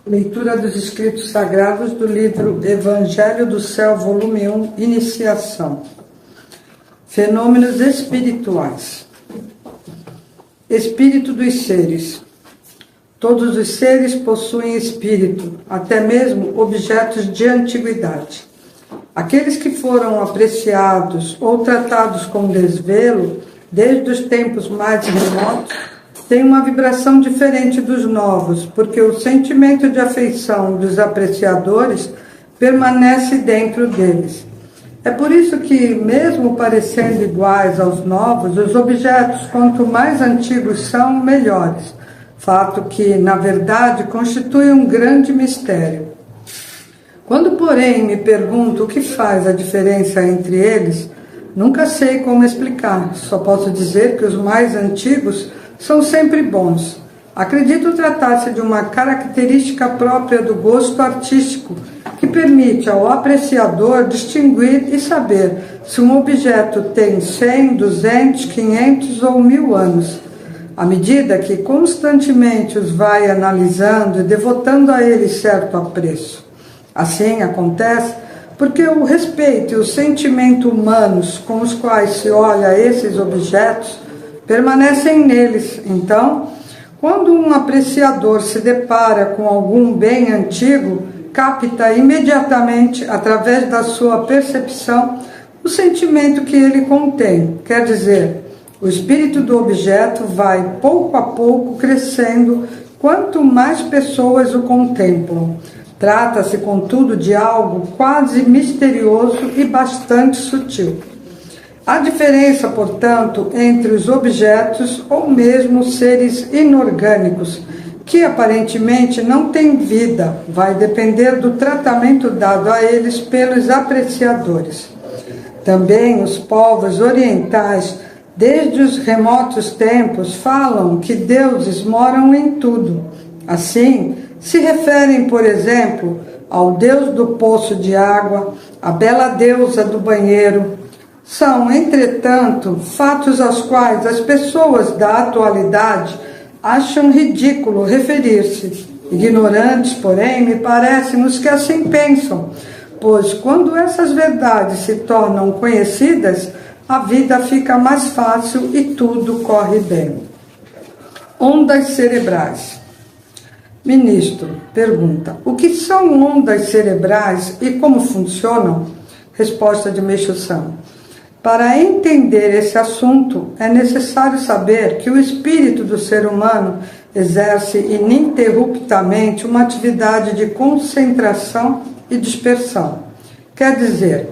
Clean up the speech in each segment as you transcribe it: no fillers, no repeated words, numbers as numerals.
Leitura dos Escritos Sagrados do livro Evangelho do Céu, volume 1, Iniciação. Fenômenos espirituais. Espírito dos seres. Todos os seres possuem espírito, até mesmo objetos de antiguidade. Aqueles que foram apreciados ou tratados com desvelo, desde os tempos mais remotos, têm uma vibração diferente dos novos, porque o sentimento de afeição dos apreciadores permanece dentro deles. É por isso que, mesmo parecendo iguais aos novos, os objetos, quanto mais antigos são, melhores. Fato que, na verdade, constitui um grande mistério. Quando, porém, me pergunto o que faz a diferença entre eles, nunca sei como explicar. Só posso dizer que os mais antigos são sempre bons. Acredito tratar-se de uma característica própria do gosto artístico, que permite ao apreciador distinguir e saber se um objeto tem 100, 200, 500 ou 1000 anos. À medida que constantemente os vai analisando e devotando a eles certo apreço. Assim acontece porque o respeito e o sentimento humanos com os quais se olha esses objetos permanecem neles. Então, quando um apreciador se depara com algum bem antigo, capta imediatamente, através da sua percepção, o sentimento que ele contém. Quer dizer, o espírito do objeto vai, pouco a pouco, crescendo, quanto mais pessoas o contemplam. Trata-se, contudo, de algo quase misterioso e bastante sutil. Há diferença, portanto, entre os objetos ou mesmo seres inorgânicos, que aparentemente não têm vida, vai depender do tratamento dado a eles pelos apreciadores. Também os povos orientais, desde os remotos tempos, falam que deuses moram em tudo. Assim, se referem, por exemplo, ao deus do poço de água, à bela deusa do banheiro. São, entretanto, fatos aos quais as pessoas da atualidade acham ridículo referir-se. Ignorantes, porém, me parece-nos que assim pensam, pois quando essas verdades se tornam conhecidas, a vida fica mais fácil e tudo corre bem. Ondas cerebrais. Ministro, pergunta: o que são ondas cerebrais e como funcionam? Resposta de Meixo Sama: para entender esse assunto, é necessário saber que o espírito do ser humano exerce ininterruptamente uma atividade de concentração e dispersão. Quer dizer,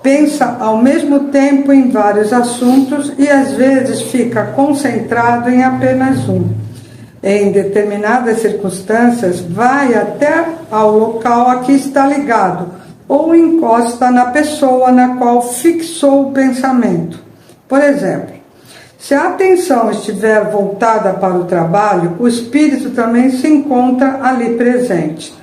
pensa ao mesmo tempo em vários assuntos e às vezes fica concentrado em apenas um. Em determinadas circunstâncias, vai até ao local a que está ligado, ou encosta na pessoa na qual fixou o pensamento. Por exemplo, se a atenção estiver voltada para o trabalho, o espírito também se encontra ali presente.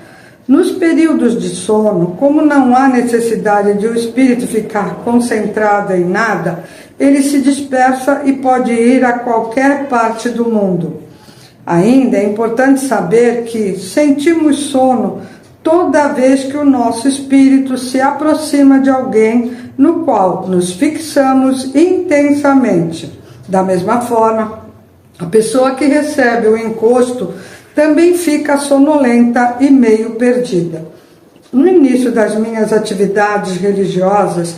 Nos períodos de sono, como não há necessidade de o espírito ficar concentrado em nada, ele se dispersa e pode ir a qualquer parte do mundo. Ainda é importante saber que sentimos sono toda vez que o nosso espírito se aproxima de alguém no qual nos fixamos intensamente. Da mesma forma, a pessoa que recebe o encosto também fica sonolenta e meio perdida. No início das minhas atividades religiosas,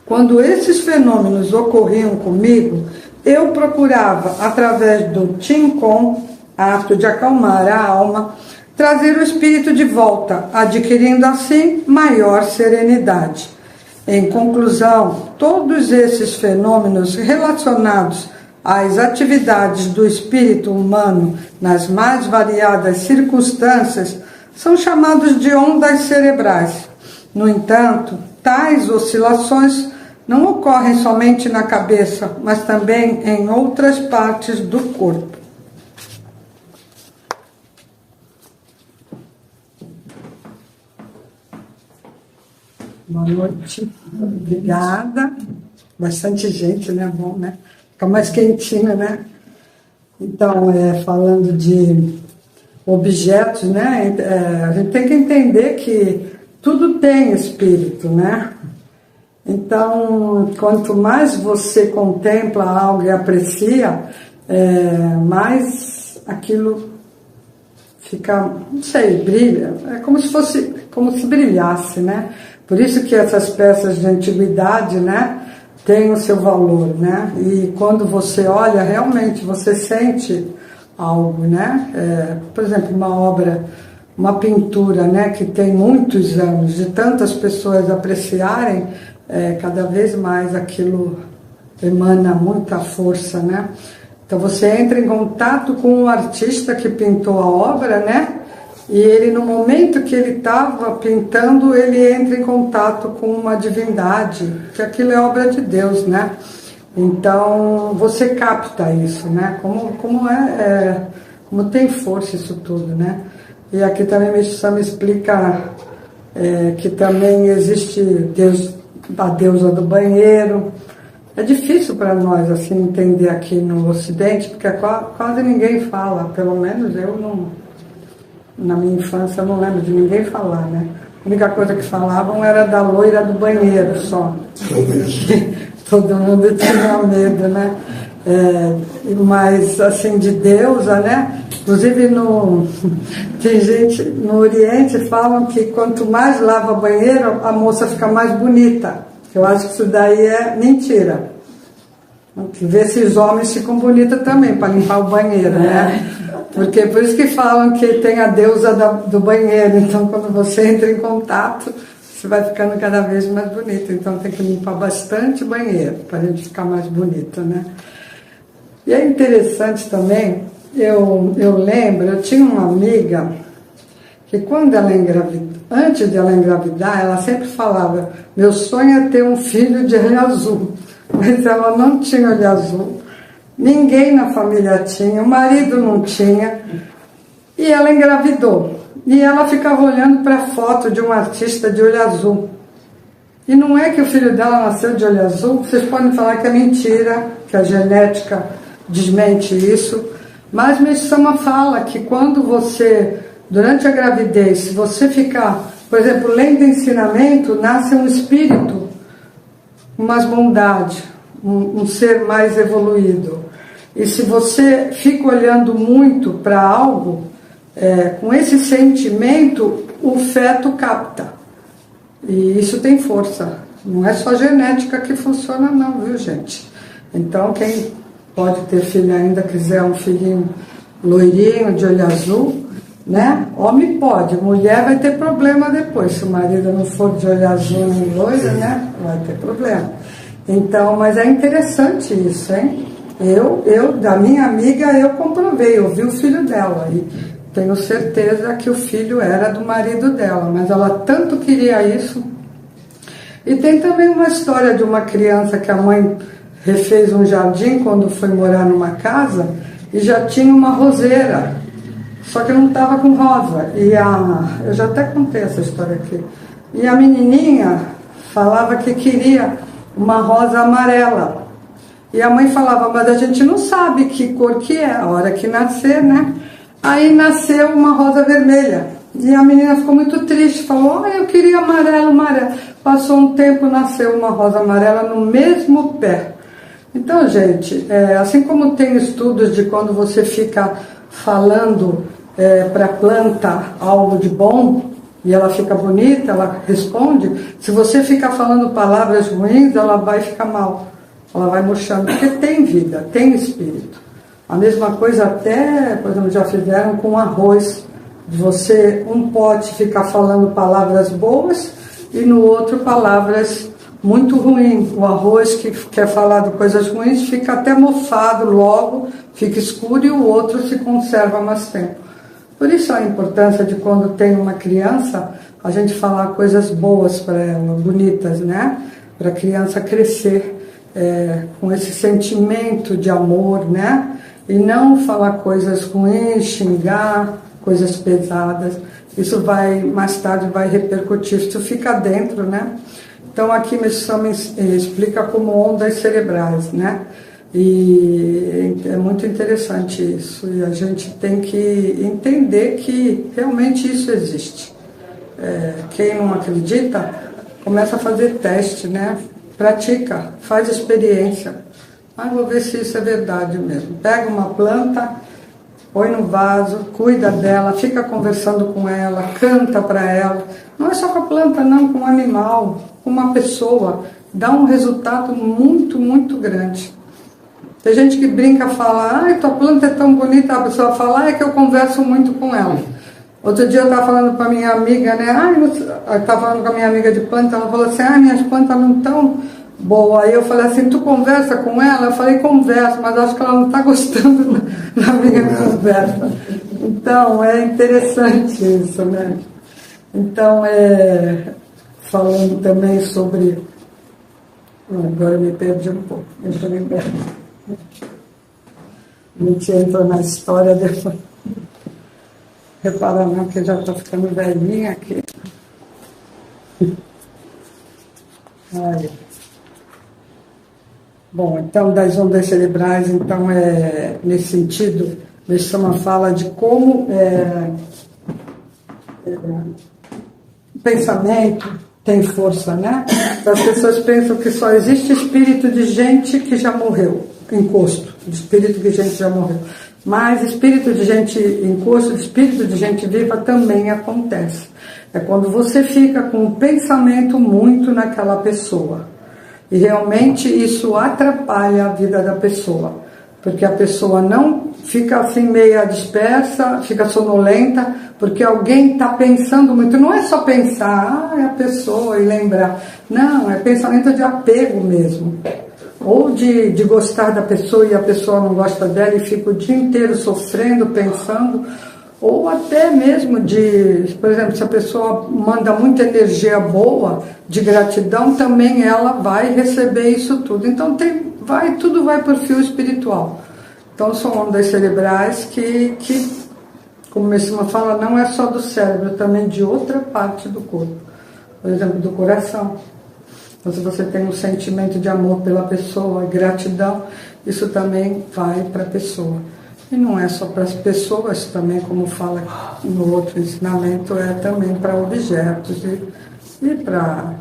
quando esses fenômenos ocorriam comigo, eu procurava, através do Qigong, ato de acalmar a alma, trazer o espírito de volta, adquirindo assim maior serenidade. Em conclusão, todos esses fenômenos relacionados às atividades do espírito humano nas mais variadas circunstâncias são chamados de ondas cerebrais. No entanto, tais oscilações não ocorrem somente na cabeça, mas também em outras partes do corpo. Boa noite, obrigada. Bastante gente, né? Bom, né? Fica mais quentinho, né? Então, falando de objetos, né? A gente tem que entender que tudo tem espírito, né? Então, quanto mais você contempla algo e aprecia, mais aquilo fica, não sei, brilha. É como se brilhasse, né? Por isso que essas peças de antiguidade, né, têm o seu valor, né? E quando você olha, realmente você sente algo, né? Por exemplo, uma obra, uma pintura, né, que tem muitos anos, de tantas pessoas apreciarem, cada vez mais aquilo emana muita força, né? Então você entra em contato com o artista que pintou a obra, né? E ele, no momento que ele estava pintando, ele entra em contato com uma divindade, que aquilo é obra de Deus, né? Então você capta isso, né? Como tem força isso tudo, né? E aqui também me explica que também existe a deusa do banheiro. É difícil para nós assim entender aqui no Ocidente, porque quase ninguém fala, pelo menos eu não. Na minha infância eu não lembro de ninguém falar, né? A única coisa que falavam era da loira do banheiro só. Todo mundo tinha medo, né? Mas assim, de deusa, né? Inclusive tem gente no Oriente falam que quanto mais lava banheiro, a moça fica mais bonita. Eu acho que isso daí é mentira. Ver se os homens ficam bonitos também, para limpar o banheiro, né? Porque por isso que falam que tem a deusa do banheiro. Então, quando você entra em contato, você vai ficando cada vez mais bonito. Então, tem que limpar bastante o banheiro, para a gente ficar mais bonito, né? E é interessante também, eu lembro, eu tinha uma amiga que quando ela engravidou, antes de ela engravidar, ela sempre falava, meu sonho é ter um filho de olho azul. Mas ela não tinha olho azul. Ninguém na família tinha, o marido não tinha. E ela engravidou. E ela ficava olhando para a foto de um artista de olho azul. E não é que o filho dela nasceu de olho azul, vocês podem falar que é mentira, que a genética desmente isso. Mas Meshama fala que quando você, durante a gravidez, se você ficar, por exemplo, lendo ensinamento, nasce um espírito, mais bondade, um ser mais evoluído. E se você fica olhando muito para algo, com esse sentimento, o feto capta. E isso tem força. Não é só genética que funciona não, viu, gente? Então, quem pode ter filho ainda, quiser um filhinho loirinho, de olho azul, né? Homem pode, mulher vai ter problema depois. Se o marido não for de olho azul nem loira, né? Vai ter problema. Então, mas é interessante isso, hein? Da minha amiga, eu comprovei, eu vi o filho dela e tenho certeza que o filho era do marido dela, mas ela tanto queria isso. E tem também uma história de uma criança que a mãe refez um jardim quando foi morar numa casa e já tinha uma roseira, só que não estava com rosa. Eu já até contei essa história aqui. E a menininha falava que queria uma rosa amarela. E a mãe falava, mas a gente não sabe que cor que é, a hora que nascer, né? Aí nasceu uma rosa vermelha. E a menina ficou muito triste, falou, eu queria amarelo, amarelo. Passou um tempo, nasceu uma rosa amarela no mesmo pé. Então, gente, assim como tem estudos de quando você fica falando para a planta algo de bom, e ela fica bonita, ela responde, se você ficar falando palavras ruins, ela vai ficar mal, ela vai murchando, porque tem vida, tem espírito. A mesma coisa até, por exemplo, já fizeram com arroz, de você, um pote ficar falando palavras boas, e no outro palavras muito ruins. O arroz que quer falar de coisas ruins fica até mofado logo, fica escuro, e o outro se conserva mais tempo. Por isso a importância de quando tem uma criança, a gente falar coisas boas para ela, bonitas, né? Para a criança crescer com esse sentimento de amor, né? E não falar coisas ruins, xingar, coisas pesadas. Isso mais tarde vai repercutir, isso fica dentro, né? Então aqui Meshama explica como ondas cerebrais, né? E é muito interessante isso, e a gente tem que entender que realmente isso existe. Quem não acredita, começa a fazer teste, né? Pratica, faz experiência. Vou ver se isso é verdade mesmo. Pega uma planta, põe no vaso, cuida dela, fica conversando com ela, canta para ela. Não é só com a planta, não, com o animal, com uma pessoa. Dá um resultado muito, muito grande. Tem gente que brinca, fala, ai, tua planta é tão bonita, a pessoa fala, é que eu converso muito com ela. Outro dia eu estava falando para minha amiga, né, eu estava falando com a minha amiga de planta, ela falou assim, minhas plantas não estão boas. Aí eu falei assim, tu conversa com ela? Eu falei, converso, mas acho que ela não está gostando da minha conversa. Então, é interessante isso, né? Então, falando também sobre... Agora eu me perdi um pouco, deixa eu lembrar. A gente entra na história depois. Repara não, que eu já estou ficando velhinha aqui. Aí. Bom, então, das ondas cerebrais, então, nesse sentido, Bessama fala de como o pensamento tem força, né? As pessoas pensam que só existe espírito de gente que já morreu, encosto, de espírito de gente que já morreu. Mas espírito de gente encosto, espírito de gente viva também acontece. É quando você fica com o pensamento muito naquela pessoa. E realmente isso atrapalha a vida da pessoa. Porque a pessoa não fica assim meia dispersa, fica sonolenta, porque alguém está pensando muito. Não é só pensar, é a pessoa e lembrar. Não, é pensamento de apego mesmo. Ou de gostar da pessoa e a pessoa não gosta dela e fica o dia inteiro sofrendo, pensando. Ou até mesmo por exemplo, se a pessoa manda muita energia boa, de gratidão, também ela vai receber isso tudo. Então tudo vai para o fio espiritual. Então são ondas cerebrais que como Messima fala, não é só do cérebro, também de outra parte do corpo. Por exemplo, do coração. Então, se você tem um sentimento de amor pela pessoa, gratidão, isso também vai para a pessoa. E não é só para as pessoas, também, como fala no outro ensinamento, é também para objetos e para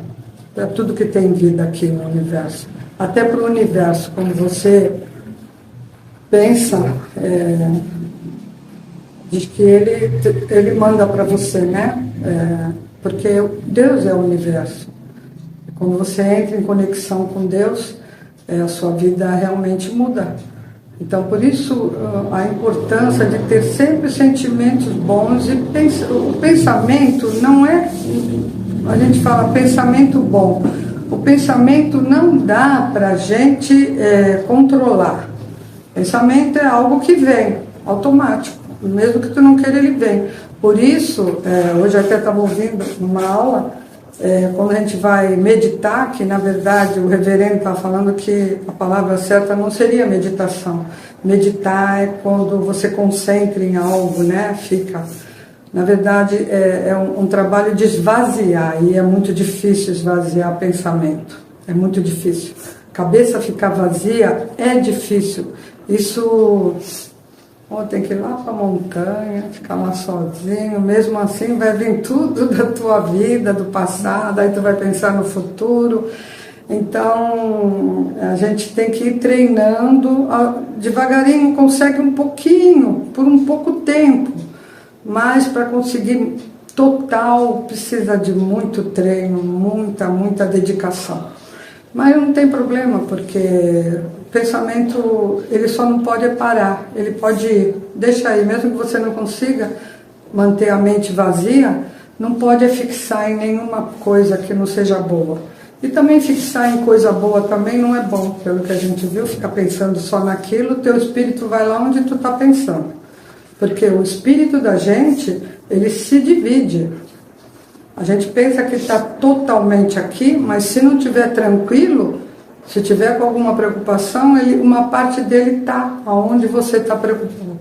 tudo que tem vida aqui no universo. Até para o universo, quando você pensa, diz que ele manda para você, né? Porque Deus é o universo. Quando você entra em conexão com Deus, a sua vida realmente muda. Então, por isso, a importância de ter sempre sentimentos bons. E o pensamento não é... A gente fala pensamento bom. O pensamento não dá para a gente controlar. Pensamento é algo que vem, automático. Mesmo que tu não queira, ele vem. Por isso, hoje até estava ouvindo numa aula... quando a gente vai meditar, que na verdade o reverendo está falando que a palavra certa não seria meditação. Meditar é quando você concentra em algo, né? Na verdade, é um trabalho de esvaziar, e é muito difícil esvaziar pensamento. É muito difícil. Cabeça ficar vazia é difícil. Isso... tem que ir lá para a montanha, ficar lá sozinho, mesmo assim vai vir tudo da tua vida, do passado, aí tu vai pensar no futuro. Então, a gente tem que ir treinando, devagarinho consegue um pouquinho, por um pouco tempo, mas para conseguir total precisa de muito treino, muita dedicação. Mas não tem problema, porque o pensamento, ele só não pode parar, ele pode ir. Deixa aí, mesmo que você não consiga manter a mente vazia, não pode fixar em nenhuma coisa que não seja boa. E também fixar em coisa boa também não é bom, pelo que a gente viu, ficar pensando só naquilo, teu espírito vai lá onde tu está pensando. Porque o espírito da gente, ele se divide. A gente pensa que está totalmente aqui, mas se não estiver tranquilo, se tiver com alguma preocupação, uma parte dele está aonde você está preocupado.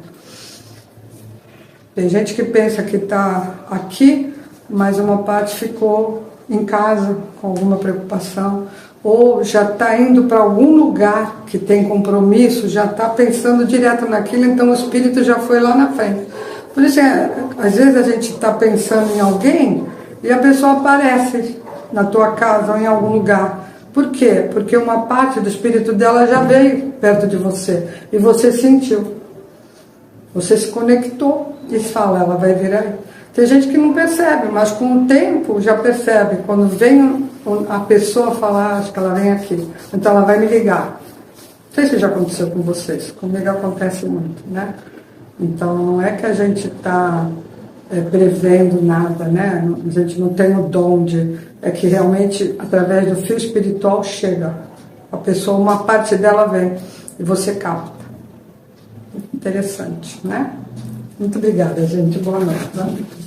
Tem gente que pensa que está aqui, mas uma parte ficou em casa com alguma preocupação. ou já está indo para algum lugar que tem compromisso, já está pensando direto naquilo, então o espírito já foi lá na frente. Por isso, às vezes a gente está pensando em alguém e a pessoa aparece na tua casa ou em algum lugar. Por quê? Porque uma parte do espírito dela já veio perto de você e você sentiu. Você se conectou e fala, ela vai vir aí. Tem gente que não percebe, mas com o tempo já percebe. Quando vem a pessoa falar, acho que ela vem aqui, então ela vai me ligar. Não sei se já aconteceu com vocês, comigo acontece muito, né? Então não é que a gente está prevendo nada, né? A gente não tem o dom de... É que realmente, através do fio espiritual, chega. A pessoa, uma parte dela vem e você capta. Interessante, né? Muito obrigada, gente. Boa noite.